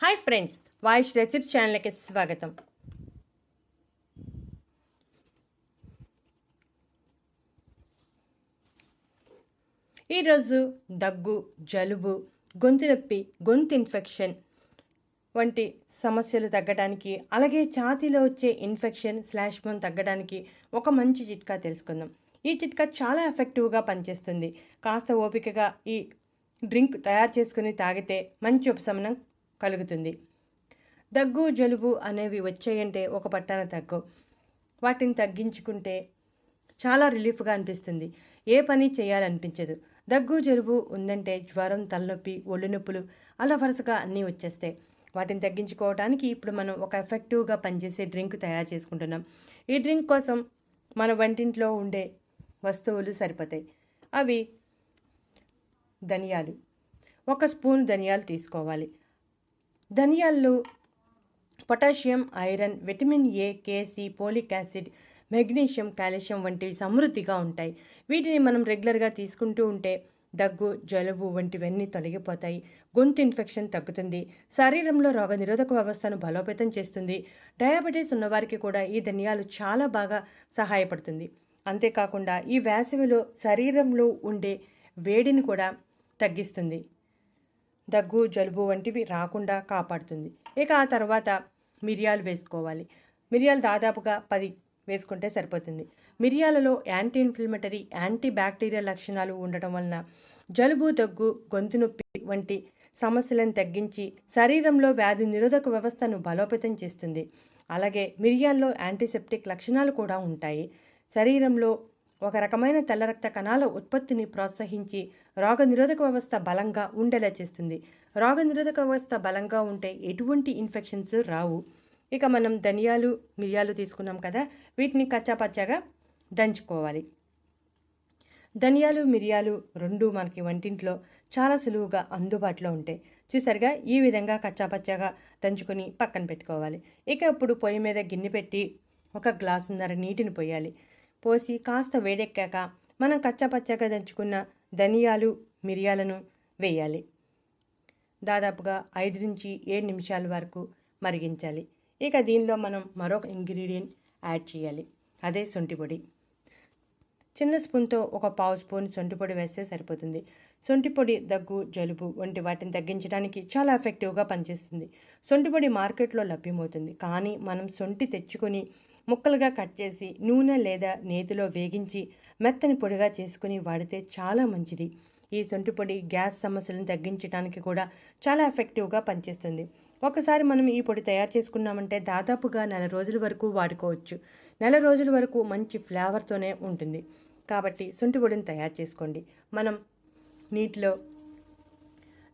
Hi friends, వాయిష్ recipes ఛానల్కి స్వాగతం. ఈరోజు దగ్గు, జలుబు, గొంతు నొప్పి, గొంతు ఇన్ఫెక్షన్ వంటి సమస్యలు తగ్గడానికి, అలాగే ఛాతీలో వచ్చే ఇన్ఫెక్షన్ /మం తగ్గడానికి ఒక మంచి చిట్కా తెలుసుకుందాం. ఈ చిట్కా చాలా ఎఫెక్టివ్గా పనిచేస్తుంది. కాస్త ఓపికగా ఈ డ్రింక్ తయారు చేసుకుని తాగితే మంచి ఉపశమనం కలుగుతుంది. దగ్గు, జలుబు అనేవి వచ్చాయంటే ఒక పట్టాన తగ్గవు. వాటిని తగ్గించుకుంటే చాలా రిలీఫ్గా అనిపిస్తుంది. ఏ పని చేయాలనిపించదు. దగ్గు, జలుబు ఉందంటే జ్వరం, తలనొప్పి, ఒళ్ళు నొప్పులు అలా వరుసగా అన్నీ వచ్చేస్తాయి. వాటిని తగ్గించుకోవడానికి ఇప్పుడు మనం ఒక ఎఫెక్టివ్గా పనిచేసే డ్రింక్ తయారు చేసుకుంటున్నాం. ఈ డ్రింక్ కోసం మన వంటింట్లో ఉండే వస్తువులు సరిపోతాయి. అవి ధనియాలు. 1 స్పూన్ ధనియాలు తీసుకోవాలి. ధనియాల్లో పొటాషియం, ఐరన్, విటమిన్ ఏ, కేసి, పోలిక్ యాసిడ్, మెగ్నీషియం, కాల్షియం వంటివి సమృద్ధిగా ఉంటాయి. వీటిని మనం రెగ్యులర్గా తీసుకుంటూ ఉంటే దగ్గు, జలుబు వంటివన్నీ తొలగిపోతాయి. గొంతు ఇన్ఫెక్షన్ తగ్గుతుంది. శరీరంలో రోగనిరోధక వ్యవస్థను బలోపేతం చేస్తుంది. డయాబెటీస్ ఉన్నవారికి కూడా ఈ ధనియాలు చాలా బాగా సహాయపడుతుంది. అంతేకాకుండా ఈ వేసవిలో శరీరంలో ఉండే వేడిని కూడా తగ్గిస్తుంది. దగ్గు, జలుబు వంటివి రాకుండా కాపాడుతుంది. ఇక ఆ తర్వాత మిరియాలు వేసుకోవాలి. మిరియాలు దాదాపుగా 10 వేసుకుంటే సరిపోతుంది. మిరియాలలో యాంటీ ఇన్ఫ్లమేటరీ, యాంటీ బ్యాక్టీరియల్ లక్షణాలు ఉండటం వలన జలుబు, దగ్గు, గొంతు నొప్పి వంటి సమస్యలను తగ్గించి శరీరంలో వ్యాధి నిరోధక వ్యవస్థను బలోపేతం చేస్తుంది. అలాగే మిరియాల్లో యాంటీసెప్టిక్ లక్షణాలు కూడా ఉంటాయి. శరీరంలో ఒక రకమైన తెల్ల రక్త కణాల ఉత్పత్తిని ప్రోత్సహించి రోగనిరోధక వ్యవస్థ బలంగా ఉండేలా చేస్తుంది. రోగనిరోధక వ్యవస్థ బలంగా ఉంటే ఎటువంటి ఇన్ఫెక్షన్స్ రావు. ఇక మనం ధనియాలు, మిరియాలు తీసుకున్నాం కదా, వీటిని కచ్చాపచ్చాగా దంచుకోవాలి. ధనియాలు, మిరియాలు రెండు మనకి వంటింట్లో చాలా సులువుగా అందుబాటులో ఉంటాయి. చూసారుగా, ఈ విధంగా కచ్చాపచ్చాగా దంచుకొని పక్కన పెట్టుకోవాలి. ఇక ఇప్పుడు పొయ్యి మీద గిన్నె పెట్టి 1 గ్లాసున్నర నీటిని పోయాలి. పోసి కాస్త వేడెక్కాక మనం కచ్చాపచ్చాగా దంచుకున్న ధనియాలు, మిరియాలను వేయాలి. దాదాపుగా 5 నుంచి 7 నిమిషాల వరకు మరిగించాలి. ఇక దీనిలో మనం మరొక ఇంగ్రీడియంట్ యాడ్ చేయాలి. అదే శొంఠి పొడి. చిన్న స్పూన్తో 1/4 స్పూన్ శొంఠి పొడి వేస్తే సరిపోతుంది. శొంఠి పొడి దగ్గు, జలుబు వంటి వాటిని తగ్గించడానికి చాలా ఎఫెక్టివ్గా పనిచేస్తుంది. శొంఠి పొడి మార్కెట్లో లభ్యమవుతుంది. కానీ మనం శొంఠి తెచ్చుకొని ముక్కలుగా కట్ చేసి నూనె లేదా నేతిలో వేగించి మెత్తని పొడిగా చేసుకుని వాడితే చాలా మంచిది. ఈ శొంఠి పొడి గ్యాస్ సమస్యలను తగ్గించడానికి కూడా చాలా ఎఫెక్టివ్గా పనిచేస్తుంది. ఒకసారి మనం ఈ పొడి తయారు చేసుకున్నామంటే దాదాపుగా 4 రోజుల వరకు వాడుకోవచ్చు. 4 రోజుల వరకు మంచి ఫ్లేవర్తోనే ఉంటుంది. కాబట్టి శొంఠి పొడిని తయారు చేసుకోండి. మనం నీటిలో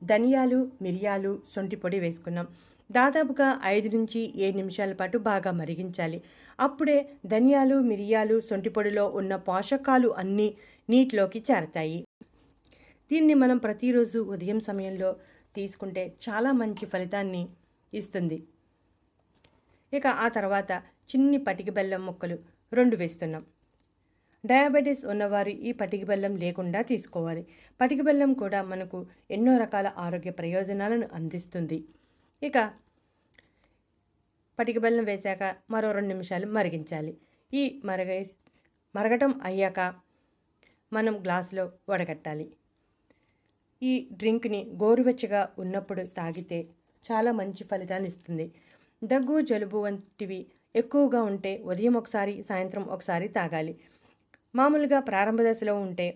ధనియాలు, మిరియాలు, శొంఠి పొడి వేసుకున్నాం. దాదాపుగా 5 నుంచి 7 నిమిషాల పాటు బాగా మరిగించాలి. అప్పుడే ధనియాలు, మిరియాలు, శొంఠి పొడిలో ఉన్న పోషకాలు అన్నీ నీటిలోకి చేరతాయి. దీన్ని మనం ప్రతిరోజు ఉదయం సమయంలో తీసుకుంటే చాలా మంచి ఫలితాన్ని ఇస్తుంది. ఇక ఆ తర్వాత చిన్ని పటిక బెల్లం ముక్కలు 2 వేస్తున్నాం. డయాబెటీస్ ఉన్నవారు ఈ పటిక బెల్లం లేకుండా తీసుకోవాలి. పటిక బెల్లం కూడా మనకు ఎన్నో రకాల ఆరోగ్య ప్రయోజనాలను అందిస్తుంది. ఇక పటిక బెల్లం వేశాక మరో 2 నిమిషాలు మరిగించాలి. ఈ మరగటం అయ్యాక మనం గ్లాసులో వడగట్టాలి. ఈ డ్రింక్ని గోరువెచ్చగా ఉన్నప్పుడు తాగితే చాలా మంచి ఫలితాన్ని ఇస్తుంది. దగ్గు, జలుబు వంటివి ఎక్కువగా ఉంటే ఉదయం ఒకసారి, సాయంత్రం ఒకసారి తాగాలి. మామూలుగా ప్రారంభ దశలో ఉంటే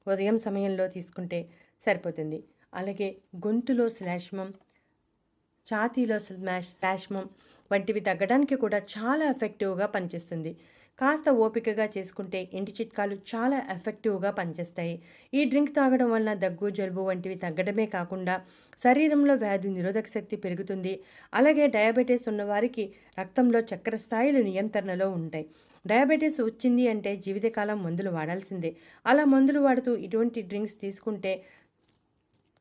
ఉదయం సమయంలో తీసుకుంటే సరిపోతుంది. అలాగే గొంతులో /మం, ఛాతీలో /మం వంటివి తగ్గడానికి కూడా చాలా ఎఫెక్టివ్గా పనిచేస్తుంది. కాస్త ఓపికగా చేసుకుంటే ఇంటి చిట్కాలు చాలా ఎఫెక్టివ్గా పనిచేస్తాయి. ఈ డ్రింక్ తాగడం వలన దగ్గు, జలుబు వంటివి తగ్గడమే కాకుండా శరీరంలో వ్యాధి నిరోధక శక్తి పెరుగుతుంది. అలాగే డయాబెటీస్ ఉన్నవారికి రక్తంలో చక్కెర స్థాయిలు నియంత్రణలో ఉంటాయి. డయాబెటీస్ వచ్చింది అంటే జీవితకాలం మందులు వాడాల్సిందే. అలా మందులు వాడుతూ ఇటువంటి డ్రింక్స్ తీసుకుంటే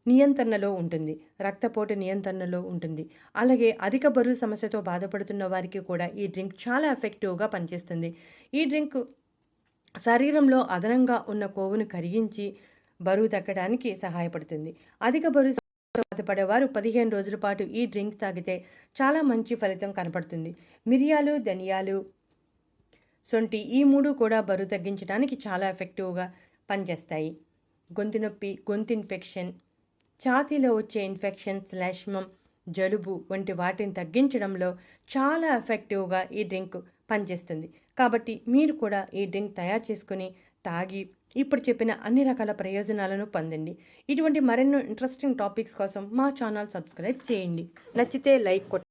నియంత్రణలో ఉంటుంది. రక్తపోటు నియంత్రణలో ఉంటుంది. అలాగే అధిక బరువు సమస్యతో బాధపడుతున్న వారికి కూడా ఈ డ్రింక్ చాలా ఎఫెక్టివ్గా పనిచేస్తుంది. ఈ డ్రింక్ శరీరంలో అదనంగా ఉన్న కొవ్వును కరిగించి బరువు తగ్గడానికి సహాయపడుతుంది. అధిక బరువు తో బాధపడేవారు 15 రోజుల పాటు ఈ డ్రింక్ తాగితే చాలా మంచి ఫలితం కనపడుతుంది. మిరియాలు, ధనియాలు, శొంఠి ఈ 3 కూడా బరువు తగ్గించడానికి చాలా ఎఫెక్టివ్గా పనిచేస్తాయి. గొంతు నొప్పి, గొంతు ఇన్ఫెక్షన్, ఛాతీలో వచ్చే ఇన్ఫెక్షన్, శ్లేష్మం, జలుబు వంటి వాటిని తగ్గించడంలో చాలా ఎఫెక్టివ్గా ఈ డ్రింక్ పనిచేస్తుంది. కాబట్టి మీరు కూడా ఈ డ్రింక్ తయారు చేసుకుని తాగి ఇప్పుడు చెప్పిన అన్ని రకాల ప్రయోజనాలను పొందండి. ఇటువంటి మరెన్నో ఇంట్రెస్టింగ్ టాపిక్స్ కోసం మా ఛానల్ సబ్స్క్రైబ్ చేయండి. నచ్చితే లైక్ కొట్టండి.